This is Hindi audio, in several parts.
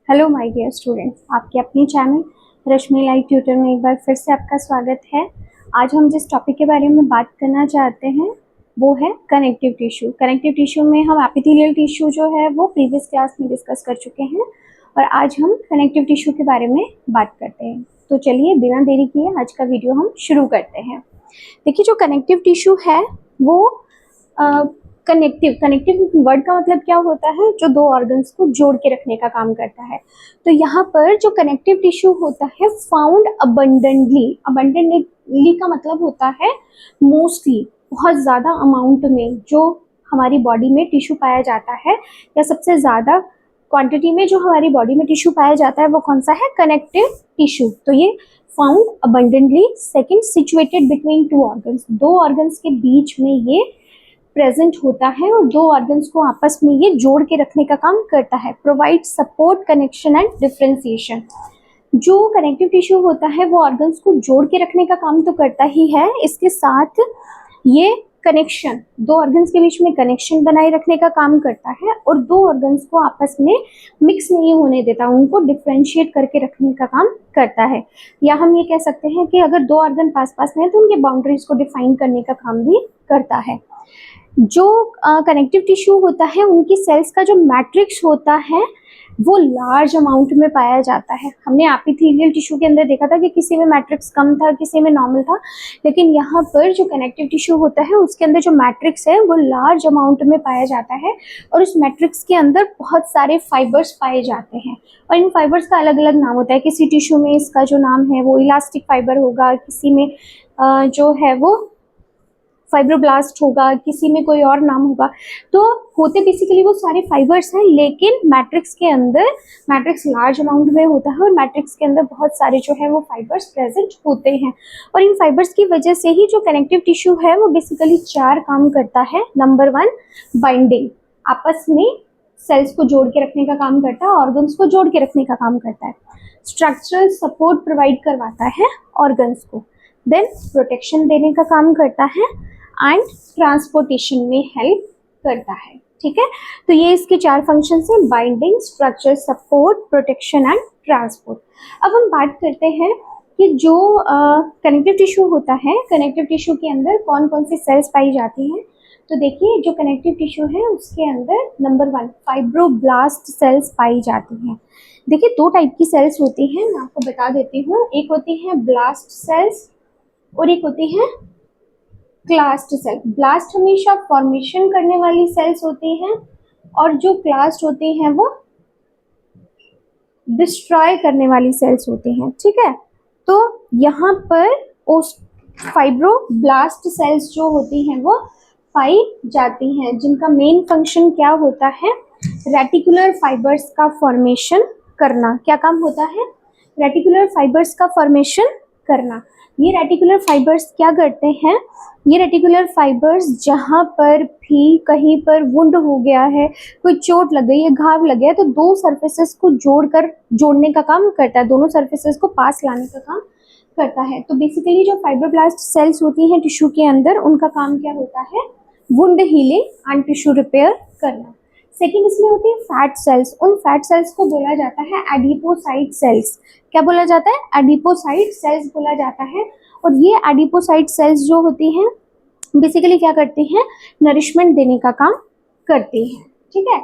हेलो माय डियर स्टूडेंट्स, आपके अपनी चैनल रश्मि लाइव ट्यूटर में एक बार फिर से आपका स्वागत है। आज हम जिस टॉपिक के बारे में बात करना चाहते हैं वो है कनेक्टिव टिश्यू। कनेक्टिव टिश्यू में हम एपिथेलियल टिश्यू जो है वो प्रीवियस क्लास में डिस्कस कर चुके हैं और आज हम कनेक्टिव टिश्यू के बारे में बात करते हैं। तो चलिए बिना देरी किए आज का वीडियो हम शुरू करते हैं। देखिए, जो कनेक्टिव टिश्यू है वो कनेक्टिव वर्ड का मतलब क्या होता है? जो दो ऑर्गन्स को जोड़ के रखने का काम करता है। तो यहाँ पर जो कनेक्टिव टिश्यू होता है फाउंड अबंडेंटली का मतलब होता है मोस्टली, बहुत ज़्यादा अमाउंट में जो हमारी बॉडी में टिश्यू पाया जाता है या सबसे ज़्यादा क्वांटिटी में जो हमारी बॉडी में टिश्यू पाया जाता है वो कौन सा है? Connective tissue. तो ये found abundantly, second situated between two organs, दो ऑर्गन्स के बीच में ये प्रेजेंट होता है और दो ऑर्गन्स को आपस में ये जोड़ के रखने का काम करता है। Provide support, connection and differentiation. जो कनेक्टिव टिश्यू होता है वो ऑर्गन्स को जोड़ के रखने का काम तो करता ही है, इसके साथ ये कनेक्शन, दो ऑर्गन्स के बीच में कनेक्शन बनाए रखने का काम करता है और दो ऑर्गन्स को आपस में मिक्स नहीं होने देता, उनको डिफरेंशिएट करके रखने का काम करता है। या हम ये कह सकते हैं कि अगर दो ऑर्गन पास पास में है तो उनके बाउंड्रीज को डिफाइन करने का काम भी करता है। जो कनेक्टिव टिश्यू होता है उनकी सेल्स का जो मैट्रिक्स होता है वो लार्ज अमाउंट में पाया जाता है। हमने एपिथेलियल टिश्यू के अंदर देखा था कि किसी में मैट्रिक्स कम था, किसी में नॉर्मल था, लेकिन यहाँ पर जो कनेक्टिव टिश्यू होता है उसके अंदर जो मैट्रिक्स है वो लार्ज अमाउंट में पाया जाता है और उस मैट्रिक्स के अंदर बहुत सारे फाइबर्स पाए जाते हैं और इन फाइबर्स का अलग अलग नाम होता है। किसी टिश्यू में इसका जो नाम है वो इलास्टिक फाइबर होगा, किसी में जो है वो फाइब्रोब्लास्ट होगा, किसी में कोई और नाम होगा। तो होते बेसिकली वो सारे फाइबर्स हैं, लेकिन मैट्रिक्स के अंदर मैट्रिक्स लार्ज अमाउंट में होता है और मैट्रिक्स के अंदर बहुत सारे जो है वो फाइबर्स प्रेजेंट होते हैं और इन फाइबर्स की वजह से ही जो कनेक्टिव टिश्यू है वो बेसिकली चार काम करता है। नंबर 1, बाइंडिंग, आपस में सेल्स को जोड़ के रखने का काम करता है, ऑर्गन्स को जोड़ के रखने का काम करता है। स्ट्रक्चरल सपोर्ट प्रोवाइड करवाता है ऑर्गन्स को। देन प्रोटेक्शन देने का काम करता है एंड ट्रांसपोर्टेशन में हेल्प करता है। ठीक है, तो ये इसके चार फंक्शन हैं: binding, structure support, protection and transport. अब हम बात करते हैं कि जो कनेक्टिव टिश्यू होता है, कनेक्टिव टिश्यू के अंदर कौन कौन सी सेल्स पाई जाती हैं। तो देखिए, जो कनेक्टिव टिश्यू है उसके अंदर नंबर 1 फाइब्रोब्लास्ट सेल्स पाई जाती हैं। देखिए, दो टाइप की सेल्स होती हैं, मैं आपको बता देती हूँ। एक होती है ब्लास्ट सेल्स और एक होती है क्लास्ट सेल। ब्लास्ट हमेशा फॉर्मेशन करने वाली सेल्स होती हैं और जो क्लास्ट होती हैं वो डिस्ट्रॉय करने वाली सेल्स होती हैं। ठीक है, तो यहाँ पर उस फाइब्रोब्लास्ट सेल्स जो होती हैं वो पाई जाती हैं, जिनका मेन फंक्शन क्या होता है? रेटिकुलर फाइबर्स का फॉर्मेशन करना। क्या काम होता है? रेटिकुलर फाइबर्स का फॉर्मेशन करना। ये रेटिकुलर फाइबर्स क्या करते हैं? ये रेटिकुलर फाइबर्स जहाँ पर भी कहीं पर वुंड हो गया है, कोई चोट लग गई है, घाव लग गया है, तो दो सरफेसेस को जोड़ने का काम करता है, दोनों सरफेसेस को पास लाने का काम करता है। तो बेसिकली जो फाइब्रोब्लास्ट सेल्स होती हैं टिश्यू के अंदर, उनका काम क्या होता है? Wound healing and tissue repair करना। सेकेंड इसमें होती है फैट सेल्स। उन फैट सेल्स को बोला जाता है एडिपोसाइट सेल्स। क्या बोला जाता है? एडिपोसाइट सेल्स बोला जाता है। और ये एडिपोसाइट सेल्स जो होती हैं बेसिकली क्या करती हैं? नरिशमेंट देने का काम करती हैं। ठीक है,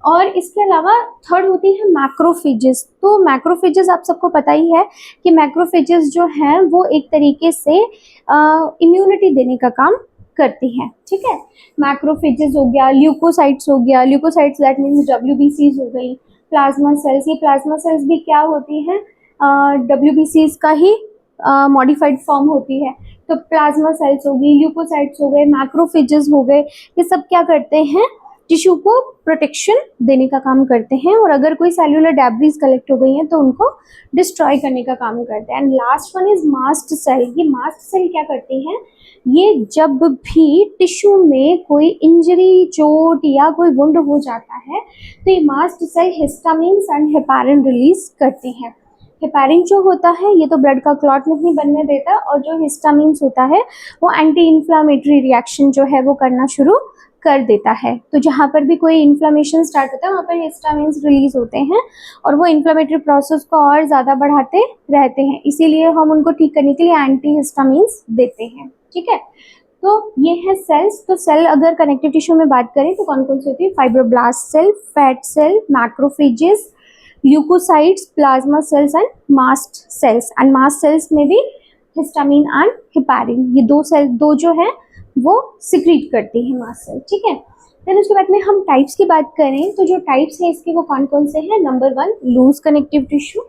और इसके अलावा थर्ड होती है मैक्रोफेजेस। तो मैक्रोफेजेस आप सबको पता ही है कि मैक्रोफेजेस जो हैं वो एक तरीके से इम्यूनिटी देने का काम करती हैं। ठीक है, मैक्रोफेजेस हो गया, ल्यूकोसाइट्स हो गया, ल्यूकोसाइट्स दैट मीन्स WBCs हो गई, प्लाज्मा सेल्स। ये प्लाज्मा सेल्स भी क्या होती हैं? WBCs का ही मॉडिफाइड फॉर्म होती है। तो प्लाज्मा सेल्स हो गई, ल्यूकोसाइट्स हो गए, मैक्रोफेजेस हो गए, ये सब क्या करते हैं? टिश्यू को प्रोटेक्शन देने का काम करते हैं और अगर कोई सेल्यूलर डैब्रीज कलेक्ट हो गई हैं तो उनको डिस्ट्रॉय करने का काम करते हैं। And last one is mast cell. ये मास्ट सेल क्या करती हैं? ये जब भी टिश्यू में कोई इंजरी, चोट या कोई वुंड हो जाता है तो ये mast cell histamines and heparin release करती हैं। हेपारिन जो होता है ये तो ब्लड का क्लॉट नहीं बनने देता और जो हिस्टामिन्स होता है वो एंटी इन्फ्लामेटरी रिएक्शन जो है वो करना शुरू कर देता है। तो जहाँ पर भी कोई इन्फ्लेमेशन स्टार्ट होता है वहाँ पर हिस्टामिन्स रिलीज होते हैं और वो इन्फ्लेमेटरी प्रोसेस को और ज़्यादा बढ़ाते रहते हैं, इसीलिए हम उनको ठीक करने के लिए एंटी हिस्टामिन्स देते हैं। ठीक है, तो ये है सेल्स। तो सेल अगर कनेक्टिव टिश्यू में बात करें तो कौन कौन सी होती है? Fibroblast cell, fat cell, macrophages, leukocytes, plasma cells and mast cells. And mast cells में भी हिस्टामिन एंड हेपारिन, ये दो जो है वो सिक्रीट करती है मास्ट सेल। ठीक है, देन उसके बाद में हम टाइप्स की बात करें तो जो टाइप्स हैं इसके वो कौन कौन से हैं? Number 1 loose connective tissue,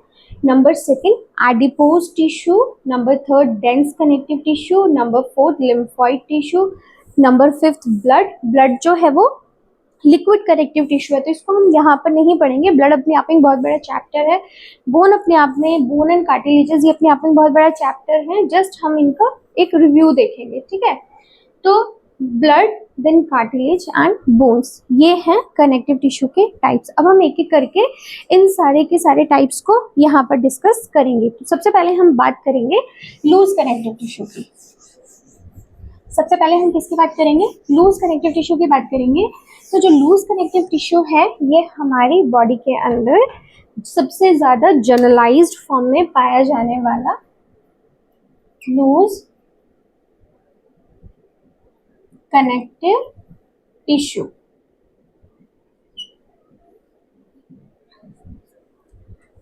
number 2 adipose tissue, number 3 dense connective tissue, number 4 lymphoid tissue, number 5 blood जो है वो लिक्विड कनेक्टिव टिश्यू है, तो इसको हम यहाँ पर नहीं पढ़ेंगे। ब्लड अपने आप में बहुत बड़ा चैप्टर है, बोन अपने आप में, बोन एंड कार्टिलेजेस ये अपने आप में बहुत बड़ा चैप्टर है, जस्ट हम इनका एक रिव्यू देखेंगे। ठीक है, तो blood, then cartilage and bones, ये हैं कनेक्टिव टिश्यू के टाइप्स। अब हम एक एक करके इन सारे के सारे टाइप्स को यहाँ पर डिस्कस करेंगे। तो सबसे पहले हम बात करेंगे लूज कनेक्टिव टिश्यू की। सबसे पहले हम किसकी बात करेंगे? लूज कनेक्टिव टिश्यू की बात करेंगे। तो जो लूज कनेक्टिव टिश्यू है ये हमारी बॉडी के अंदर सबसे ज्यादा जनरलाइज्ड फॉर्म में पाया जाने वाला लूज कनेक्टिव टिश्यू।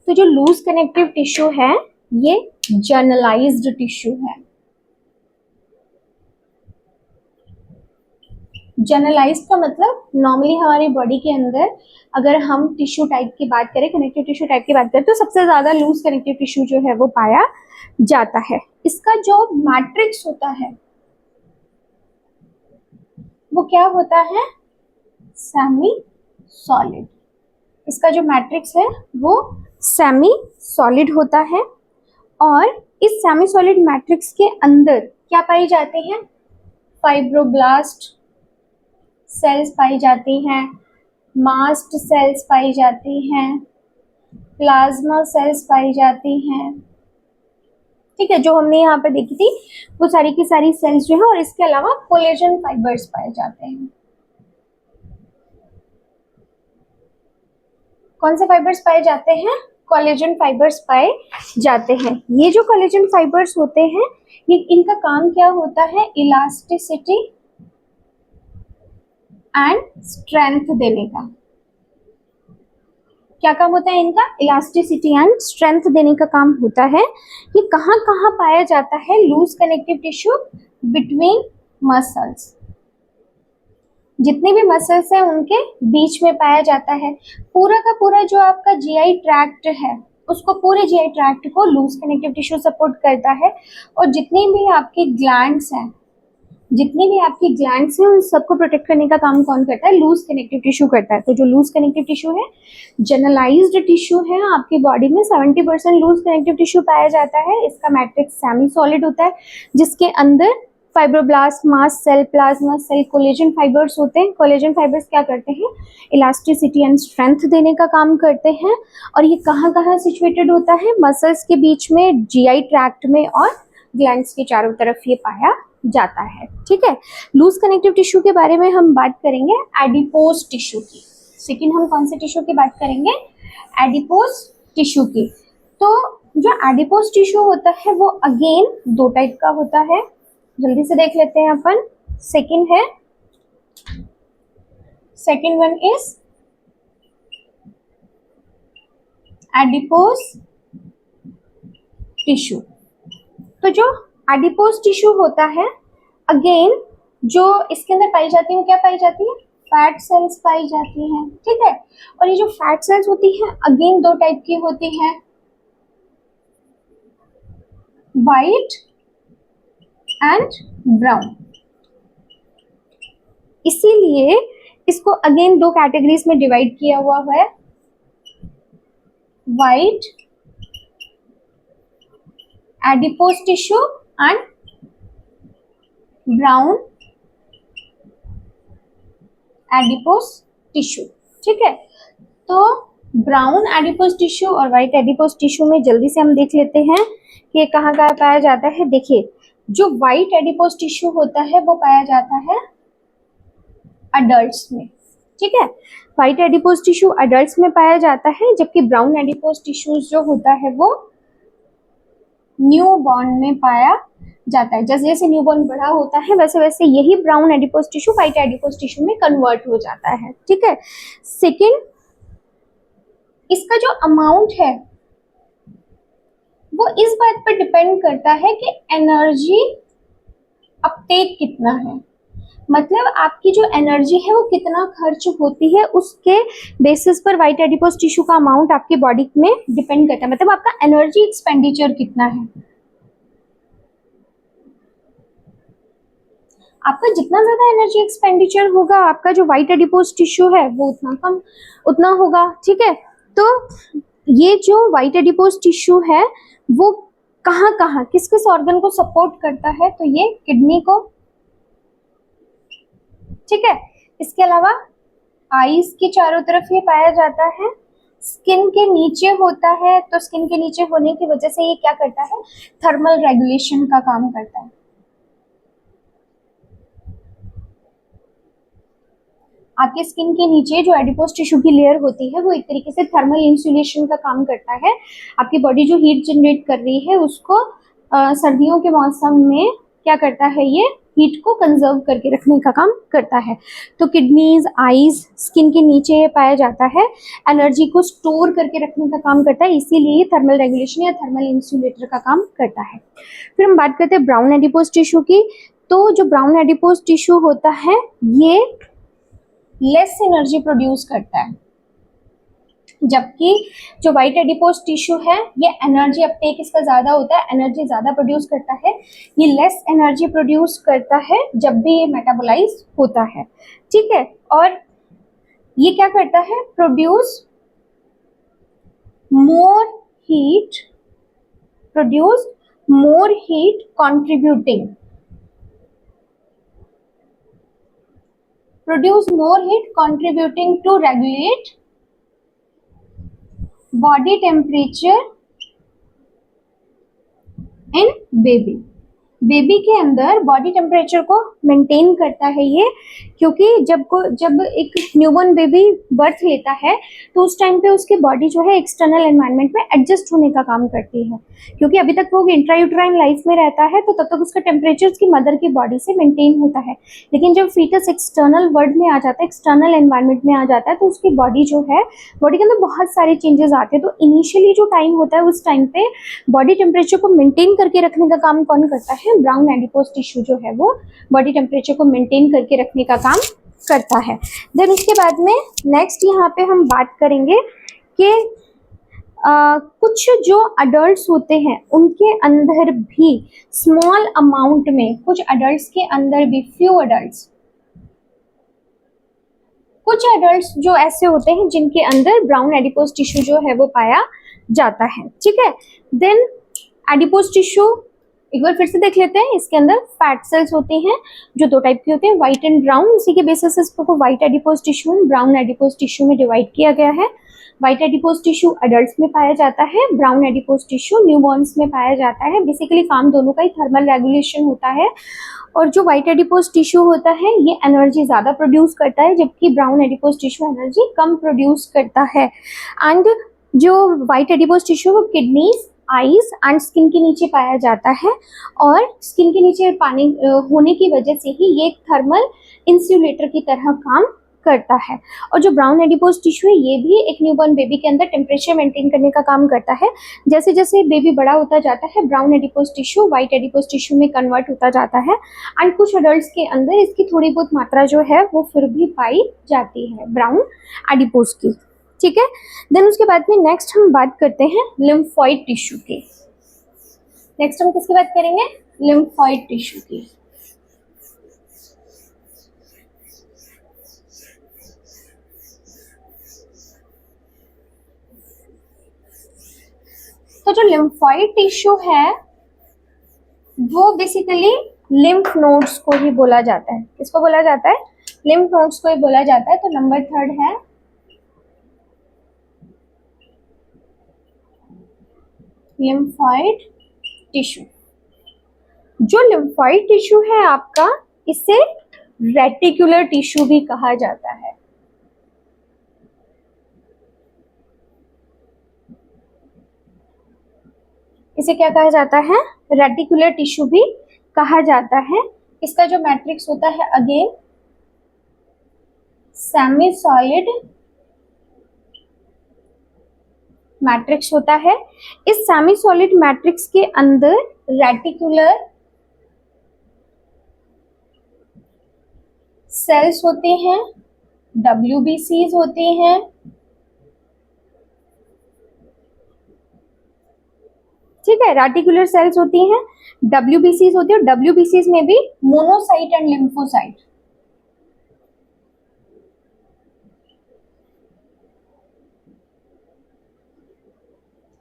तो जो लूज कनेक्टिव टिश्यू है ये जनरलाइज्ड टिश्यू है। जनरलाइज्ड का मतलब नॉर्मली हमारी बॉडी के अंदर अगर हम टिश्यू टाइप की बात करें, कनेक्टिव टिश्यू टाइप की बात करें, तो सबसे ज्यादा लूज कनेक्टिव टिश्यू जो है वो पाया जाता है। इसका जो मैट्रिक्स होता है वो क्या होता है? Semi solid. इसका जो मैट्रिक्स है वो सेमी सॉलिड होता है और इस सेमी सॉलिड मैट्रिक्स के अंदर क्या पाई जाते हैं? फाइब्रोब्लास्ट सेल्स पाई जाती हैं, मास्ट सेल्स पाई जाती हैं, प्लाज्मा सेल्स पाई जाती हैं। ठीक है, जो हमने यहाँ पर देखी थी वो सारी की सारी सेल्स जो है, और इसके अलावा कोलेजन फाइबर्स पाए जाते हैं। कौन से फाइबर्स पाए जाते हैं? कोलेजन फाइबर्स पाए जाते हैं। ये जो कोलेजन फाइबर्स होते हैं ये इनका काम क्या होता है? इलास्टिसिटी एंड स्ट्रेंथ देने का। क्या काम होता है इनका? इलास्टिसिटी एंड स्ट्रेंथ देने का काम होता है। ये कहाँ कहाँ पाया जाता है loose connective tissue? Between muscles, जितने भी मसल्स हैं उनके बीच में पाया जाता है। पूरा का पूरा जो आपका जीआई ट्रैक्ट है उसको, पूरे जीआई ट्रैक्ट को लूज कनेक्टिव टिश्यू सपोर्ट करता है, और जितनी भी आपकी ग्लैंड्स हैं उन सबको प्रोटेक्ट करने का काम कौन करता है? लूज कनेक्टिव टिश्यू करता है। तो जो लूज कनेक्टिव टिश्यू है जनरलाइज्ड टिश्यू है, आपकी बॉडी में 70% लूज कनेक्टिव टिश्यू पाया जाता है। इसका मैट्रिक्स सेमी सॉलिड होता है जिसके अंदर fibroblast, mast cell, plasma cell, collagen fibres होते हैं। कोलेजन फाइबर्स क्या करते हैं? इलास्टिसिटी एंड स्ट्रेंथ देने का काम करते हैं। और ये कहाँ कहाँ सिचुएटेड होता है? मसल्स के बीच में, जीआई ट्रैक्ट में और ग्लैंड्स के चारों तरफ ये पाया जाता है। ठीक है, लूज कनेक्टिव टिश्यू के बारे में हम बात करेंगे एडिपोज टिश्यू की। सेकंड हम कौन से टिश्यू की बात करेंगे? एडिपोज टिश्यू की। तो जो एडिपोज टिश्यू होता है वो अगेन दो टाइप का होता है, जल्दी से देख लेते हैं अपन। Second one is adipose tissue. तो जो एडिपोज टिश्यू होता है अगेन जो इसके अंदर पाई जाती है वो क्या पाई जाती है? फैट सेल्स पाई जाती हैं। ठीक है, और ये जो फैट सेल्स होती हैं अगेन दो टाइप की होती हैं, वाइट एंड ब्राउन। इसीलिए इसको अगेन दो कैटेगरीज में डिवाइड किया हुआ है, white adipose tissue and brown adipose tissue. ठीक है, तो ब्राउन एडिपोज टिश्यू और व्हाइट एडिपोज टिश्यू में जल्दी से हम देख लेते हैं कि कहाँ कहाँ पाया जाता है। देखिए, जो व्हाइट एडिपोज टिश्यू होता है वो पाया जाता है अडल्ट्स में, ठीक है। व्हाइट एडिपोज टिश्यू अडल्ट्स में पाया जाता है, जबकि ब्राउन एडिपोज टिश्यूज जो होता है वो न्यू बॉर्न में पाया जाता है। जैसे जैसे न्यू बॉर्न बड़ा होता है वैसे वैसे यही brown adipose tissue white adipose tissue में कन्वर्ट हो जाता है, ठीक है। सेकेंड, इसका जो अमाउंट है वो इस बात पर डिपेंड करता है कि एनर्जी अपटेक कितना है, मतलब आपकी जो एनर्जी है वो कितना खर्च होती है, उसके बेसिस पर व्हाइट एडिपोज टिश्यू का अमाउंट आपकी बॉडी में डिपेंड करता है, मतलब आपका एनर्जी एक्सपेंडिचर कितना है। आपका जितना ज्यादा एनर्जी एक्सपेंडिचर होगा आपका जो व्हाइट एडिपोज टिश्यू है वो उतना होगा, ठीक है। तो ये जो व्हाइट एडिपोज टिश्यू है वो कहाँ कहाँ किस किस ऑर्गन को सपोर्ट करता है, तो ये किडनी को, ठीक है। इसके अलावा आईज के चारों तरफ ये पाया जाता है, स्किन के नीचे होता है, तो स्किन के नीचे होने की वजह से ये क्या करता है, थर्मल रेगुलेशन का काम करता है। आपके स्किन के नीचे जो एडिपोज टिश्यू की लेयर होती है वो एक तरीके से थर्मल इंसुलेशन का काम करता है। आपकी बॉडी जो हीट जनरेट कर रही है उसको सर्दियों के मौसम में क्या करता है, ये हीट को कंजर्व करके रखने का काम करता है। तो किडनीज, आईज, स्किन के नीचे पाया जाता है, एनर्जी को स्टोर करके रखने का काम करता है, इसीलिए ये थर्मल रेगुलेशन या थर्मल इंसुलेटर का काम करता है। फिर हम बात करते हैं ब्राउन एडिपोज टिश्यू की। तो जो ब्राउन एडिपोज टिश्यू होता है ये लेस एनर्जी प्रोड्यूस करता है, जबकि जो व्हाइट एडिपोज टिश्यू है ये एनर्जी अपटेक इसका ज्यादा होता है, एनर्जी ज्यादा प्रोड्यूस करता है। ये लेस एनर्जी प्रोड्यूस करता है जब भी ये मेटाबोलाइज होता है, ठीक है। और ये क्या करता है, produce more heat, contributing to regulate body temperature in baby के अंदर बॉडी टेम्परेचर को मेंटेन करता है ये, क्योंकि जब एक न्यूबॉर्न बेबी बर्थ लेता है तो उस टाइम पे उसकी बॉडी जो है एक्सटर्नल एनवायरनमेंट में एडजस्ट होने का काम करती है, क्योंकि अभी तक वो इंट्रायूट्राइन लाइफ में रहता है तो तब तक उसका टेम्परेचर उसकी मदर की बॉडी से मेंटेन होता है। लेकिन जब फीटस एक्सटर्नल वर्ल्ड में आ जाता है, एक्सटर्नल एनवायरनमेंट में आ जाता है, तो उसकी बॉडी जो है, बॉडी के अंदर बहुत सारे चेंजेस आते हैं। तो इनिशियली जो टाइम होता है उस टाइम पे बॉडी टेम्परेचर को मेंटेन करके रखने का काम कौन करता है, ब्राउन एडिपोज टिश्यू जो है वो बॉडी टेम्परेचर को मेंटेन करके रखने का काम करता है। देन उसके बाद में नेक्स्ट यहाँ पे हम बात करेंगे कि कुछ जो अडल्ट्स होते हैं उनके अंदर भी स्मॉल अमाउंट में, कुछ अडल्ट्स के अंदर भी कुछ अडल्ट्स जो ऐसे होते हैं जिनके अंदर ब्राउन एडिपोज टिश्यू जो है वो पाया जाता है, ठीक है। देन एडिपोज टिश्यू एक बार फिर से देख लेते हैं। इसके अंदर फैट सेल्स होते हैं जो दो टाइप के होते हैं, व्हाइट एंड ब्राउन। इसी के बेसिस इसको white adipose tissue and brown adipose tissue में डिवाइड किया गया है। व्हाइट एडिपोज टिश्यू अडल्ट्स में पाया जाता है, ब्राउन एडिपोज टिश्यू न्यूबॉर्न्स में पाया जाता है। बेसिकली काम दोनों का ही थर्मल रेगुलेशन होता है। और जो व्हाइट एडिपोज टिश्यू होता है ये एनर्जी ज्यादा प्रोड्यूस करता है, जबकि ब्राउन एडिपोज टिश्यू एनर्जी कम प्रोड्यूस करता है। एंड जो व्हाइट एडिपोज टिश्यू वो किडनीज, आईज एंड स्किन के नीचे पाया जाता है, और स्किन के नीचे पानी होने की वजह से ही ये एक थर्मल इंसुलेटर की तरह काम करता है। और जो ब्राउन एडिपोज टिश्यू है ये भी एक न्यूबॉर्न बेबी के अंदर टेम्परेचर मेंटेन करने का काम करता है। जैसे जैसे बेबी बड़ा होता जाता है brown adipose tissue white adipose tissue में कन्वर्ट होता जाता है, एंड कुछ अडल्ट्स के अंदर इसकी थोड़ी बहुत मात्रा जो है वो फिर भी पाई जाती है ब्राउन एडिपोज की, ठीक है। देन उसके बाद में नेक्स्ट हम बात करते हैं लिम्फॉइड टिश्यू की। नेक्स्ट हम किसकी बात करेंगे, लिम्फॉइड टिश्यू की। तो जो लिम्फॉइड टिश्यू है वो बेसिकली लिम्फ नोड्स को ही बोला जाता है। किसको बोला जाता है, लिम्फ नोड्स को ही बोला जाता है। तो नंबर 3 है लिम्फॉइड टिश्यू। जो लिम्फॉइड टिश्यू है आपका, इससे रेटिकुलर टिश्यू भी कहा जाता है। इसे क्या कहा जाता है? रेटिकुलर टिश्यू भी कहा जाता है। इसका जो मैट्रिक्स होता है अगेन सेमिसॉइड मैट्रिक्स होता है। इस सेमी सॉलिड मैट्रिक्स के अंदर रेटिकुलर सेल्स होते हैं, WBCs होते हैं, ठीक है, रेटिकुलर सेल्स होती हैं, WBCs होती है, और WBCs में भी monocyte and lymphocyte.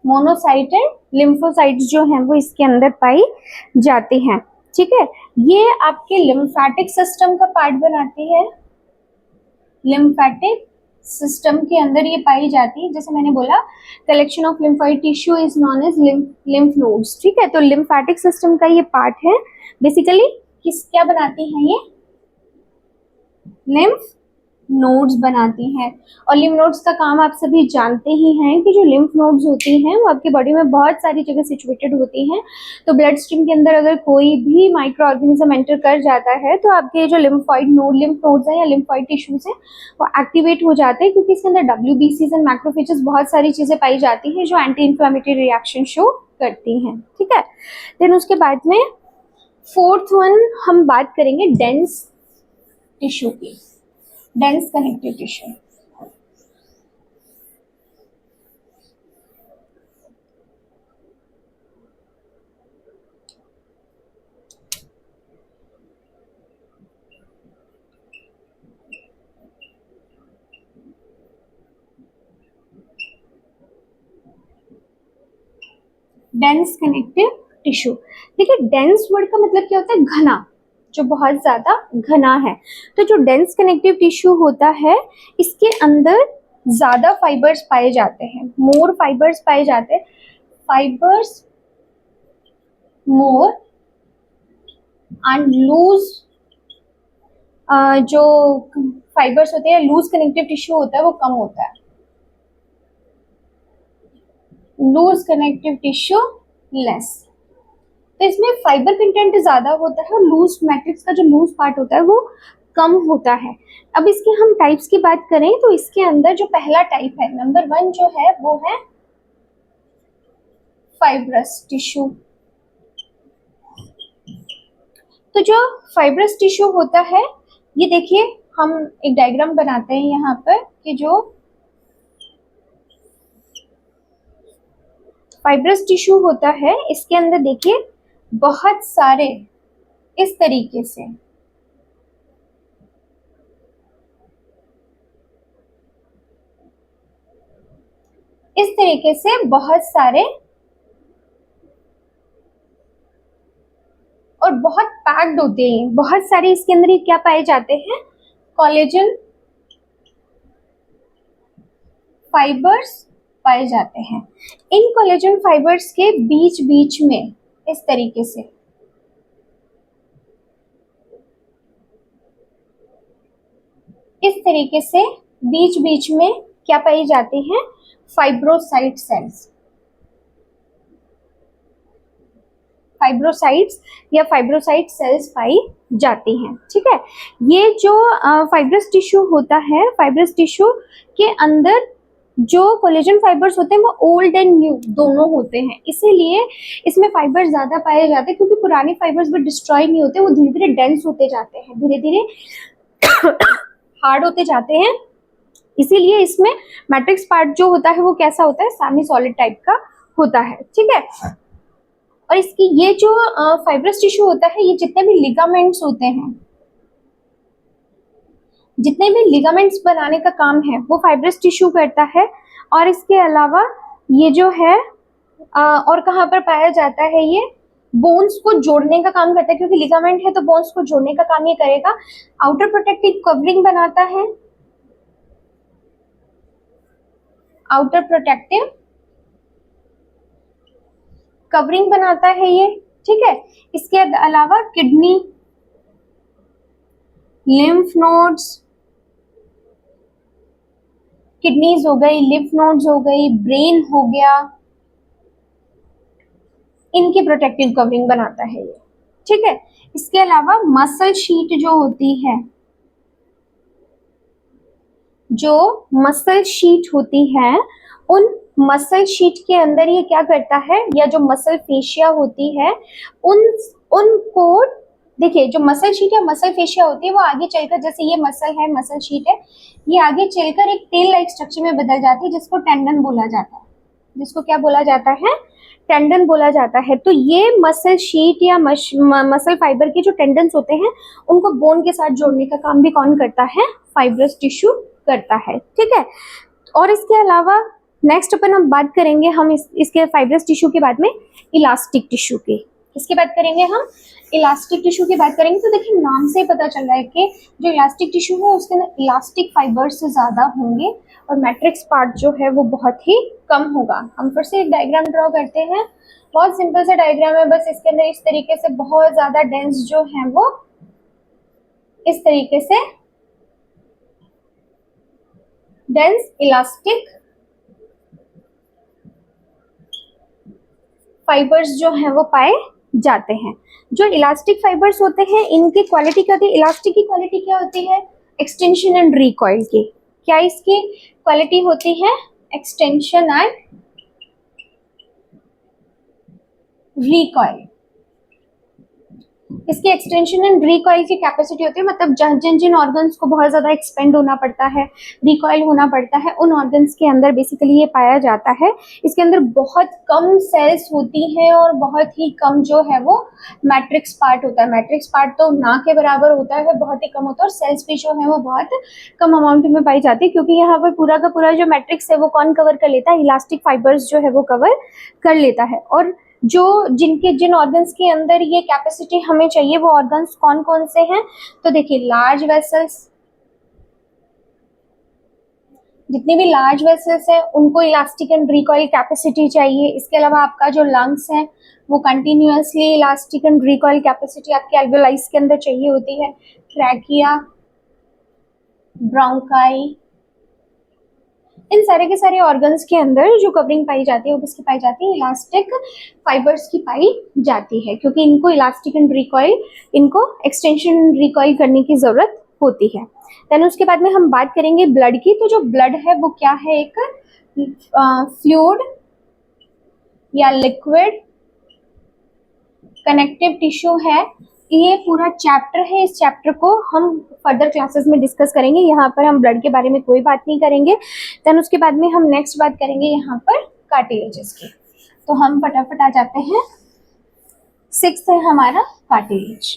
Monocyte and lymphocytes जो हैं वो इसके अंदर पाई जाती हैं, ठीक है। ये आपके लिम्फेटिक सिस्टम का पार्ट बनाती है। लिम्फेटिक सिस्टम के अंदर ये पाई जाती है। जैसे मैंने बोला collection of lymphoid tissue is known as lymph nodes, ठीक है। तो लिम्फेटिक सिस्टम का ये पार्ट है। बेसिकली क्या बनाती है ये? लिम्फ नोड्स बनाती हैं। और लिम्फ नोड्स का काम आप सभी जानते ही हैं कि जो लिम्फ नोड्स होती हैं वो आपकी बॉडी में बहुत सारी जगह सिचुएटेड होती हैं। तो ब्लड स्ट्रीम के अंदर अगर कोई भी माइक्रो ऑर्गेनिज्म एंटर कर जाता है तो आपके जो लिम्फ नोड्स हैं या लिम्फॉइड टिश्यूज हैं वो एक्टिवेट हो जाते हैं, क्योंकि इसके अंदर WBCs एंड मैक्रोफेजेस बहुत सारी चीजें पाई जाती हैं जो एंटी इंफ्लेमेटरी रिएक्शन शो करती हैं, ठीक है। देन उसके बाद में फोर्थ वन हम बात करेंगे डेंस टिश्यू की, dense connective tissue. Dense connective tissue, देखिए डेंस वर्ड का मतलब क्या होता है? घना, जो बहुत ज्यादा घना है। तो जो डेंस कनेक्टिव टिश्यू होता है इसके अंदर ज्यादा फाइबर्स पाए जाते हैं, मोर फाइबर्स पाए जाते हैं, फाइबर्स मोर एंड लूज, जो फाइबर्स होते हैं लूज कनेक्टिव टिश्यू होता है वो कम होता है। लूज कनेक्टिव टिश्यू लेस, तो इसमें फाइबर कंटेंट ज्यादा होता है और लूज मैट्रिक्स का जो लूज पार्ट होता है वो कम होता है। अब इसके हम टाइप्स की बात करें तो इसके अंदर जो पहला टाइप है, नंबर 1 जो है वो है फाइब्रस टिश्यू। तो जो फाइब्रस टिश्यू होता है ये देखिए हम एक डायग्राम बनाते हैं यहाँ पर कि जो फाइब्रस टिश्यू होता है इसके अंदर देखिए बहुत सारे इस तरीके से बहुत सारे और बहुत पैक्ड होते हैं, बहुत सारे इसके अंदर क्या पाए जाते हैं? कोलेजन फाइबर्स पाए जाते हैं। इन कोलेजन फाइबर्स के बीच बीच में इस तरीके से बीच बीच में क्या पाई जाती हैं? फाइब्रोसाइट सेल्स, फाइब्रोसाइट्स या फाइब्रोसाइट सेल्स पाई जाती हैं, ठीक है। ये जो फाइब्रस टिश्यू होता है, फाइब्रस टिश्यू के अंदर जो कोलेजन फाइबर्स होते हैं वो ओल्ड एंड न्यू दोनों होते हैं, इसीलिए इसमें फाइबर ज्यादा पाए जाते हैं, क्योंकि पुराने फाइबर्स भी डिस्ट्रॉय नहीं होते, वो धीरे धीरे डेंस होते जाते हैं, धीरे धीरे हार्ड होते जाते हैं। इसीलिए इसमें मैट्रिक्स पार्ट जो होता है वो कैसा होता है? सेमी सॉलिड टाइप का होता है, ठीक है। और इसकी ये जो फाइब्रस टिश्यू होता है ये जितने भी लिगामेंट्स होते हैं, जितने भी लिगामेंट्स बनाने का काम है वो फाइब्रस टिश्यू करता है। और इसके अलावा ये जो है और कहाँ पर पाया जाता है? ये बोन्स को जोड़ने का काम करता है, क्योंकि लिगामेंट है तो बोन्स को जोड़ने का काम ये करेगा। आउटर प्रोटेक्टिव कवरिंग बनाता है, आउटर प्रोटेक्टिव कवरिंग बनाता है ये, ठीक है। इसके अलावा किडनी लिम्फ नोड्स, किडनीज हो गई, लिम्फ नोड्स हो गई, ब्रेन हो गया, इनकी प्रोटेक्टिव कवरिंग बनाता है ये, ठीक है। इसके अलावा मसल शीट जो होती है, जो मसल शीट होती है, उन मसल शीट के अंदर ये क्या करता है, या जो मसल फेशिया होती है उनको देखिए, जो मसल शीट या मसल फेशिया होती है वो आगे चलकर, जैसे ये मसल है, मसल शीट है, ये आगे चलकर एक टेल लाइक स्ट्रक्चर में बदल जाती है जिसको टेंडन बोला जाता है। जिसको क्या बोला जाता है, टेंडन बोला जाता है। तो ये मसल शीट या मसल फाइबर के जो टेंडन्स होते हैं उनको बोन के साथ जोड़ने का काम भी कौन करता है, फाइब्रस टिश्यू करता है, ठीक है। और इसके अलावा नेक्स्ट अपन हम बात करेंगे, हम इसके फाइब्रस टिश्यू के बाद में इलास्टिक टिश्यू की, इसके बात करेंगे हम इलास्टिक टिश्यू की बात करेंगे। तो देखिए नाम से पता चल रहा है कि जो इलास्टिक टिश्यू है उसके अंदर इलास्टिक फाइबर्स ज्यादा होंगे और मैट्रिक्स पार्ट जो है वो बहुत ही कम होगा। हम फिर से एक डायग्राम ड्रॉ करते हैं, बहुत सिंपल सा डायग्राम है, बस इसके अंदर इस तरीके से बहुत ज्यादा डेंस जो है वो इस तरीके से डेंस इलास्टिक फाइबर्स जो है वो पाए जाते हैं। जो इलास्टिक फाइबर्स होते हैं इनकी क्वालिटी क्या होती है, इलास्टिक की क्वालिटी क्या होती है, एक्सटेंशन एंड रिकॉइल की। क्या इसकी क्वालिटी होती है, एक्सटेंशन एंड रिकॉइल। इसकी एक्सटेंशन एंड रिकॉइल की कैपेसिटी होती है, मतलब जिन जिन ऑर्गन्स को बहुत ज्यादा एक्सपेंड होना पड़ता है, रिकॉइल होना पड़ता है, उन ऑर्गन्स के अंदर बेसिकली ये पाया जाता है। इसके अंदर बहुत कम सेल्स होती हैं और बहुत ही कम जो है वो मैट्रिक्स पार्ट होता है। मैट्रिक्स पार्ट तो ना के बराबर होता है, बहुत ही कम होता है, और सेल्स भी जो है वो बहुत कम अमाउंट में पाई जाती है, क्योंकि यहाँ पर पूरा का पूरा जो मैट्रिक्स है वो कौन कवर कर लेता है, इलास्टिक फाइबर्स जो है वो कवर कर लेता है। और जो जिन ऑर्गन्स के अंदर ये कैपेसिटी हमें चाहिए वो ऑर्गन्स कौन कौन से हैं, तो देखिए लार्ज वेसल्स, जितने भी लार्ज वेसल्स हैं उनको इलास्टिक एंड रिकॉइल कैपेसिटी चाहिए। इसके अलावा आपका जो लंग्स है वो continuously elastic and recoil capacity आपके एल्वेओलाइज के अंदर चाहिए होती है। ट्रैकिया, ब्रोंकाई, इन सारे के सारे ऑर्गन्स के अंदर जो कवरिंग पाई जाती है वो किसकी पाई जाती है, इलास्टिक फाइबर्स की पाई जाती है, क्योंकि इनको इलास्टिक एंड रिकॉइल, इनको एक्सटेंशन रिकॉइल करने की जरूरत होती है। देन उसके बाद में हम बात करेंगे ब्लड की। तो जो ब्लड है वो क्या है, एक फ्लूइड या लिक्विड कनेक्टिव टिश्यू है। ये पूरा चैप्टर है, इस चैप्टर को हम फर्दर क्लासेस में डिस्कस करेंगे। यहाँ पर हम ब्लड के बारे में कोई बात नहीं करेंगे। देन उसके बाद में हम नेक्स्ट बात करेंगे यहाँ पर कार्टिलेजेस की। तो हम फटाफट आ जाते हैं, 6th है हमारा कार्टिलेज।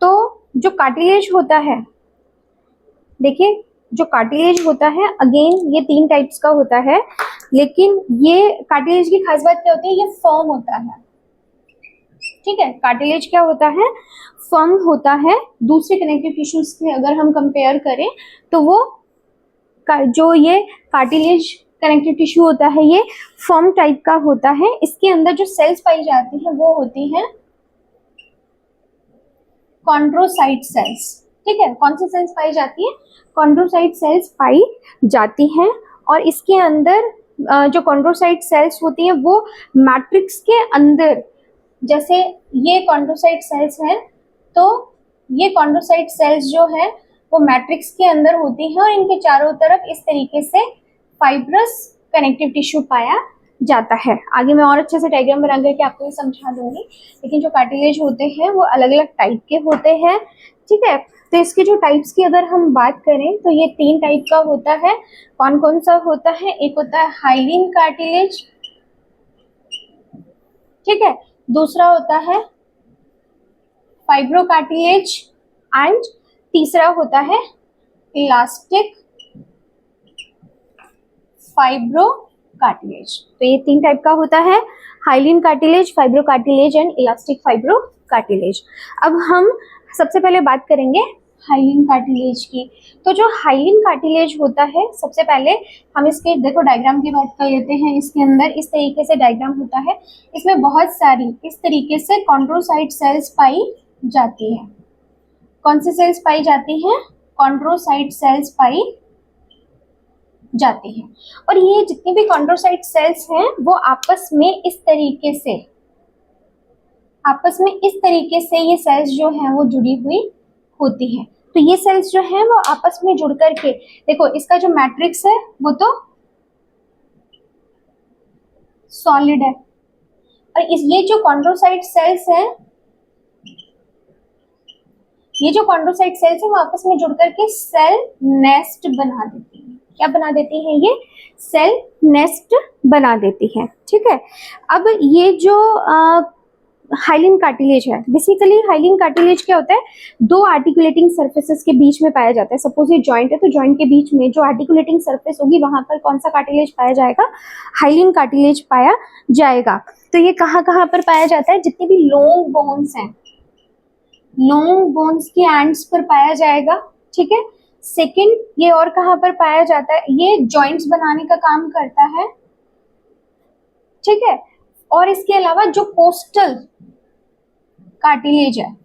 तो जो कार्टिलेज होता है, देखिए जो कार्टिलेज होता है अगेन ये 3 टाइप्स का होता है, लेकिन ये कार्टिलेज की खास बात क्या होती है, ये फर्म होता है, ठीक है। कार्टिलेज क्या होता है, फर्म होता है। दूसरे कनेक्टिव टिश्यूज से अगर हम कंपेयर करें तो वो जो ये कार्टिलेज कनेक्टिव टिश्यू होता है ये फर्म टाइप का होता है। इसके अंदर जो सेल्स पाई जाती हैं वो होती हैं कॉन्ड्रोसाइट सेल्स, ठीक है। कौन सी सेल्स पाई जाती है, कॉन्ड्रोसाइट सेल्स पाई जाती हैं। और इसके अंदर जो कॉन्ड्रोसाइट सेल्स होती हैं वो मैट्रिक्स के अंदर, जैसे ये कॉन्ड्रोसाइट सेल्स हैं, तो ये कॉन्ड्रोसाइट सेल्स जो है वो मैट्रिक्स के अंदर होती हैं और इनके चारों तरफ इस तरीके से फाइब्रस कनेक्टिव टिश्यू पाया जाता है। आगे मैं और अच्छे से डायग्राम बना करके आपको ये समझा दूंगी, लेकिन जो कार्टिलेज होते हैं वो अलग अलग टाइप के होते हैं, ठीक है। तो इसके जो टाइप्स की अगर हम बात करें तो ये 3 टाइप का होता है। कौन कौन सा होता है, एक होता है हाइलिन कार्टिलेज, ठीक है। दूसरा होता है फाइब्रोकार्टिलेज एंड तीसरा होता है इलास्टिक फाइब्रोकार्टिलेज। तो ये 3 टाइप का होता है, hyaline cartilage, fibrocartilage and elastic fibrocartilage. अब हम सबसे पहले बात करेंगे हाइलिन कार्टिलेज की। तो जो हाइलिन कार्टिलेज होता है, सबसे पहले हम इसके देखो डायग्राम की बात कर लेते हैं। इसके अंदर इस तरीके से डायग्राम होता है, इसमें बहुत सारी इस तरीके से कॉन्ड्रोसाइट सेल्स पाई जाती है। कौन सी सेल्स पाई जाती हैं? कॉन्ड्रोसाइट सेल्स पाई जाती हैं। और ये जितनी भी कॉन्ड्रोसाइट सेल्स हैं वो आपस में इस तरीके से ये सेल्स जो हैं वो जुड़ी हुई होती हैं। तो ये सेल्स जो हैं वो आपस में जुड़ करके, देखो इसका जो मैट्रिक्स है वो तो सॉलिड है, और ये जो कॉन्ड्रोसाइट सेल्स हैं, ये जो कॉन्ड्रोसाइट सेल्स हैं वो आपस में जुड़ करके सेल नेस्ट बना देती हैं। क्या बना देती हैं? ये सेल नेस्ट बना देती हैं। ठीक है। अब ये जो हाइलिन कार्टिलेज है, बेसिकली हाइलिन कार्टिलेज क्या होता है? दो आर्टिकुलेटिंग सरफेसेस के बीच में पाया जाता है। सपोज ये जॉइंट है, तो जॉइंट के बीच में जो आर्टिकुलेटिंग सरफेस होगी वहां पर कौन सा कार्टिलेज पाया जाएगा? हाइलिन कार्टिलेज पाया जाएगा। तो ये कहाँ कहाँ पर पाया जाता है? जितने भी लॉन्ग बोन्स हैं, लॉन्ग बोन्स के एंड्स पर पाया जाएगा। ठीक है। सेकंड, ये और कहाँ पर पाया जाता है? ये जॉइंट्स बनाने का काम करता है। ठीक है। और इसके अलावा जो कोस्टल कार्टिलेज है,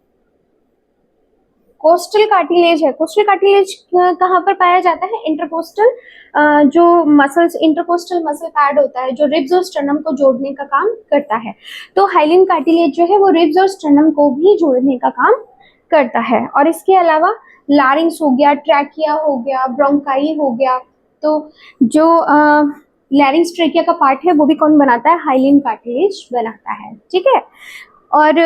कोस्टल कार्टिलेज कहाँ पर पाया जाता है? इंटरकोस्टल जो मसल्स, इंटरकोस्टल मसल पैड होता है जो रिब्स और स्टर्नम को जोड़ने का काम करता है। तो हाइलिन कार्टिलेज जो है वो रिब्स और स्टर्नम को भी जोड़ने का काम करता है। और इसके अलावा लारिंग्स हो गया, ट्रैकिया हो गया, ब्रोंकाई हो गया। तो जो लैरिंग्स ट्रैकिया का पार्ट है वो भी कौन बनाता है? हाइलिन कार्टिलेज बनाता है। ठीक है। और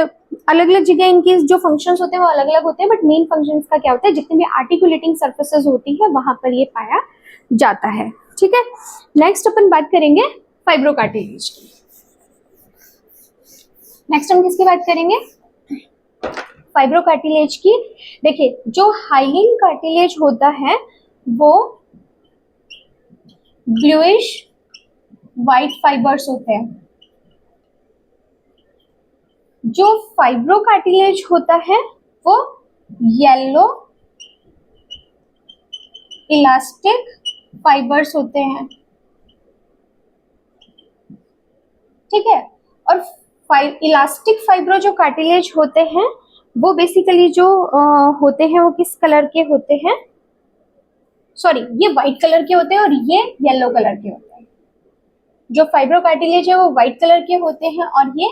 अलग अलग जगह इनके जो फंक्शंस होते हैं वो अलग अलग होते हैं, बट मेन फंक्शंस का क्या होता है? जितनी भी आर्टिकुलेटिंग सर्फेसेस होती है वहां पर ये पाया जाता है। ठीक है। नेक्स्ट अपन बात करेंगे फाइब्रोकार्टिलेज की। नेक्स्ट हम किसकी बात करेंगे? फाइब्रोकार्टिलेज की। देखिए, जो हाइलिन कार्टिलेज होता है वो ब्लूइश व्हाइट फाइबर्स होते हैं। जो फाइब्रोकार्टिलेज होता है वो येलो इलास्टिक फाइबर्स होते हैं। ठीक है। और इलास्टिक फाइब्रो जो कार्टिलेज होते हैं वो बेसिकली जो होते हैं वो किस कलर के होते हैं? सॉरी, ये व्हाइट कलर के होते हैं और ये येलो कलर के होते हैं। जो फाइब्रो कार्टिलेज है वो व्हाइट कलर के होते हैं और ये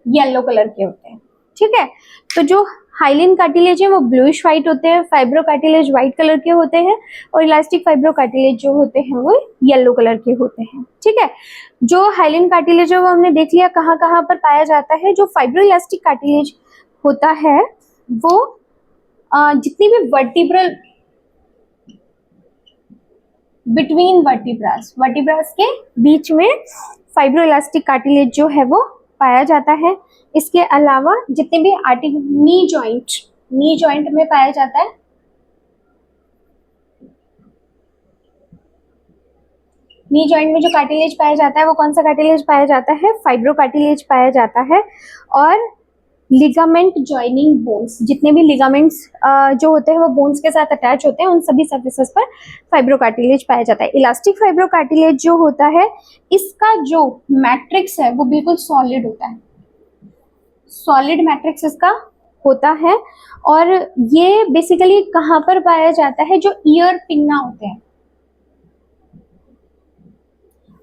येलो कलर के होते हैं। ठीक है। तो जो हाइलिन कार्टिलेज है वो ब्लूइश व्हाइट होते हैं, फाइब्रो कार्टिलेज व्हाइट कलर के होते हैं, और इलास्टिक फाइब्रो कार्टिलेज जो होते हैं वो येलो कलर के होते हैं। ठीक है। जो हाइलिन कार्टिलेज है वो हमने देख लिया कहाँ कहाँ पर पाया जाता है। जो फाइब्रो इलास्टिक कार्टिलेज होता है वो जितनी भी वर्टिब्रल, बिटवीन वर्टिब्रास के बीच में फाइब्रो इलास्टिक कार्टिलेज जो है वो पाया जाता है। इसके अलावा जितने भी नी जॉइंट में पाया जाता है। नी जॉइंट में जो कार्टिलेज पाया जाता है वो कौन सा कार्टिलेज पाया जाता है? फाइब्रो कार्टिलेज पाया जाता है। और लिगामेंट जॉइनिंग बोन्स, जितने भी लिगामेंट्स जो होते हैं वो बोन्स के साथ अटैच होते हैं, उन सभी सर्फेसेस पर फाइब्रो कार्टिलेज पाया जाता है। इलास्टिक फाइब्रो कार्टिलेज जो होता है इसका जो मैट्रिक्स है वो बिल्कुल सॉलिड होता है, सॉलिड मैट्रिक्स इसका होता है। और ये बेसिकली कहाँ पर पाया जाता है? जो ईयर पिन्ना होते हैं,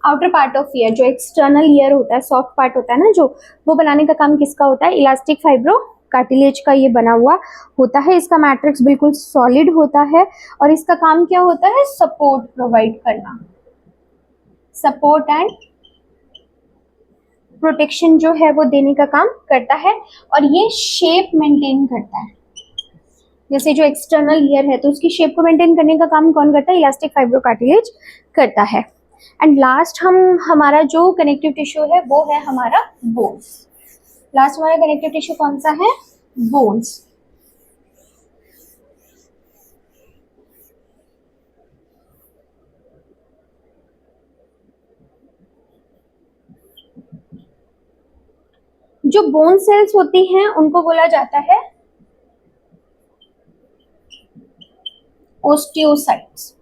आउटर पार्ट ऑफ ईयर, जो एक्सटर्नल ईयर होता है, सॉफ्ट पार्ट होता है ना जो, वो बनाने का काम किसका होता है? इलास्टिक फाइब्रो कार्टिलेज का ये बना हुआ होता है। इसका मैट्रिक्स बिल्कुल सॉलिड होता है और इसका काम क्या होता है? सपोर्ट प्रोवाइड करना, सपोर्ट एंड प्रोटेक्शन जो है वो देने का काम करता है। और ये शेप मेंटेन करता है। जैसे जो एक्सटर्नल ईयर है तो उसकी शेप को मेंटेन करने का काम कौन करता है? इलास्टिक फाइब्रो कार्टिलेज करता है। एंड लास्ट हमारा जो कनेक्टिव टिश्यू है वो है हमारा बोन्स। लास्ट हमारा कनेक्टिव टिश्यू कौन सा है? बोन्स। जो बोन सेल्स होती हैं उनको बोला जाता है ओस्टियोसाइट्स।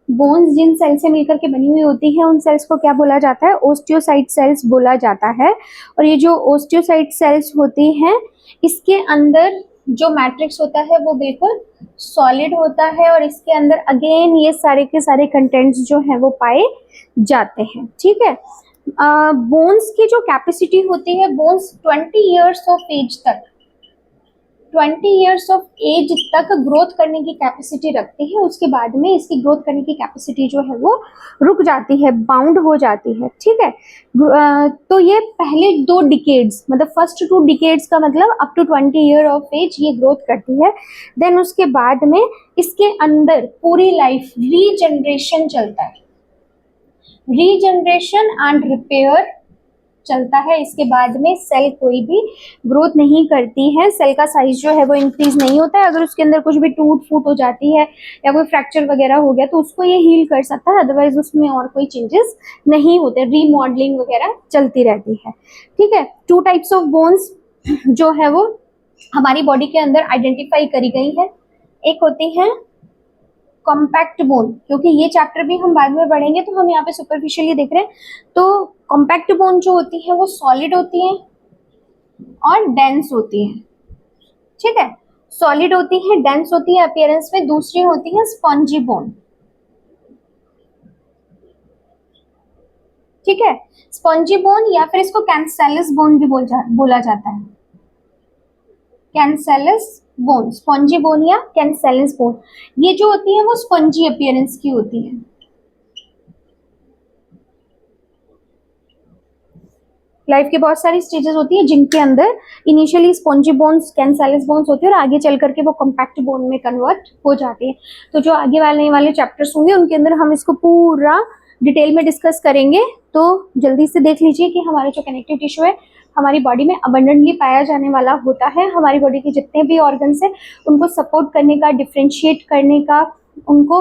बोन्स जिन सेल से मिलकर के बनी हुई होती है उन सेल्स को क्या बोला जाता है? ओस्टियोसाइट सेल्स बोला जाता है। और ये जो ओस्टियोसाइट सेल्स होती हैं इसके अंदर जो मैट्रिक्स होता है वो बिल्कुल सॉलिड होता है और इसके अंदर अगेन ये सारे के सारे कंटेंट्स जो है वो पाए जाते हैं। ठीक है। बोन्स की जो कैपेसिटी होती है, बोन्स 20 ईयर्स ऑफ एज तक 20 ईयर्स ऑफ एज तक ग्रोथ करने की कैपेसिटी रखती है। उसके बाद में इसकी ग्रोथ करने की कैपेसिटी जो है वो रुक जाती है, बाउंड हो जाती है। ठीक है। तो ये पहले 2 डिकेड्स मतलब फर्स्ट 2 डिकेड्स का मतलब up to 20 year of age ये ग्रोथ करती है। देन उसके बाद में इसके अंदर पूरी लाइफ रीजनरेशन चलता है, रीजनरेशन एंड रिपेयर चलता है। इसके बाद में सेल कोई भी ग्रोथ नहीं करती है, सेल का साइज जो है वो इंक्रीज नहीं होता है। अगर उसके अंदर कुछ भी टूट फूट हो जाती है या कोई फ्रैक्चर वगैरह हो गया तो उसको ये हील कर सकता है, अदरवाइज उसमें और कोई चेंजेस नहीं होते, रीमॉडलिंग वगैरह चलती रहती है। ठीक है। 2 टाइप्स ऑफ बोन्स जो है वो हमारी बॉडी के अंदर आइडेंटिफाई करी गई है। एक होती है कॉम्पैक्ट बोन, क्योंकि ये चैप्टर भी हम बाद में पढ़ेंगे तो हम यहाँ पे सुपरफिशियली देख रहे हैं। तो कॉम्पैक्ट बोन जो होती है वो सॉलिड होती है और डेंस होती है। ठीक है। सॉलिड होती है, डेंस होती है अपीयरेंस में। दूसरी होती है स्पॉन्जी बोन। ठीक है। स्पॉन्जी बोन या फिर इसको कैंसेलस बोन भी बोला जाता है। कैंसेलस बोन, स्पॉन्जी बोन या कैंसेलस बोन, ये जो होती है वो स्पंजी अपीयरेंस की होती है। लाइफ की बहुत सारी स्टेजेस होती है जिनके अंदर initially spongy bones, cancellous bones होती है और आगे चल करके वो कॉम्पैक्ट बोन में कन्वर्ट हो जाती है। तो जो आगे वाले चैप्टर्स होंगे उनके अंदर हम इसको पूरा डिटेल में डिस्कस करेंगे। तो जल्दी से देख लीजिए कि हमारा जो कनेक्टिव टिश्यू है हमारी बॉडी में अबंडेंटली पाया जाने वाला होता है। हमारी बॉडी के जितने भी ऑर्गन्स हैं उनको सपोर्ट करने का, डिफ्रेंशिएट करने का, उनको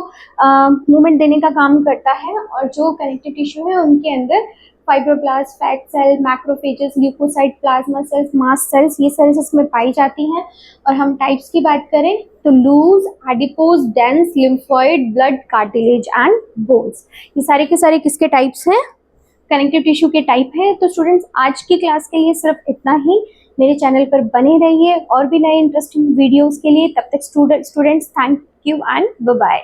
मूवमेंट देने का काम करता है। और जो कनेक्टिव टिश्यू है उनके अंदर fibroblast, fat cell, macrophages, leukocyte, plasma cells, mast cells, ये सेल्स इसमें पाई जाती हैं। और हम टाइप्स की बात करें तो loose, adipose, dense, lymphoid, blood, cartilage and bones, ये सारे के सारे किसके टाइप्स हैं? कनेक्टिव टिश्यू के टाइप है। तो स्टूडेंट्स आज की क्लास के लिए सिर्फ इतना ही। मेरे चैनल पर बने रहिए और भी नए इंटरेस्टिंग वीडियोस के लिए। तब तक students thank you and bye bye.